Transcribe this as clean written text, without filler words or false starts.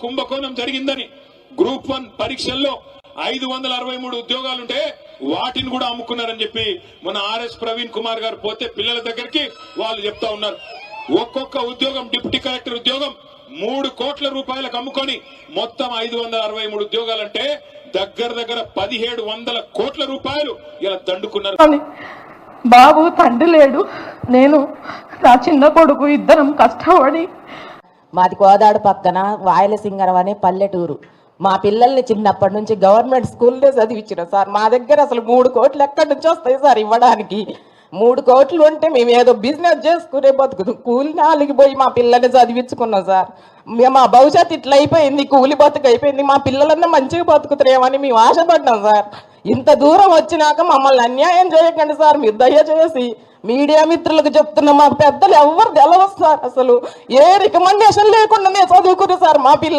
కుంభకోణం జరిగిందని గ్రూప్ 1 పరీక్షల్లో 563 ఉద్యోగాలుంటే వాటిని కూడా అమ్ముకున్నారని చెప్పి మన ఆర్ఎస్ ప్రవీణ్ కుమార్ గారు పోతే పిల్లల దగ్గరికి వాళ్ళు చెప్తా ఉన్నారు. ఒక్కొక్క ఉద్యోగం డిప్యూటీ కలెక్టర్ ఉద్యోగం 3 కోట్ల రూపాయలకు అమ్ముకొని మొత్తం 563 ఉద్యోగాలంటే దగ్గర 1700 కోట్ల రూపాయలు ఇలా దండుకున్నారు. బాబు తండ్రి లేడు, నేను నా చిన్న కొడుకు ఇద్దరం కష్టపడి. మాది కోదాడు పక్కన వాయలసింగరం అనే పల్లెటూరు. మా పిల్లల్ని చిన్నప్పటి నుంచి గవర్నమెంట్ స్కూల్లో చదివించిన సార్. మా దగ్గర అసలు 3 కోట్లు ఎక్కడి నుంచి వస్తాయి సార్ ఇవ్వడానికి? 3 కోట్లు ఉంటే మేము ఏదో బిజినెస్ చేసుకునే బతుకుదు. కూలి నాలికి పోయి మా పిల్లల్ని చదివించుకున్నాం సార్. మా భవిష్యత్తు ఇట్లా అయిపోయింది, కూలి బతుకు అయిపోయింది. మా పిల్లలన్నా మంచిగా బతుకుతారేమని మేము ఆశపడ్డాం సార్. ఇంత దూరం వచ్చినాక మమ్మల్ని అన్యాయం చేయకండి సార్. మీరు దయచేసి మీడియా మిత్రులకు చెప్తున్నా, మా పెద్దలు ఎవరు తెలవదు సార్. అసలు ఏ రికమెండేషన్ లేకుండా నేను చదువుకున్నా సార్ మా పిల్లలు.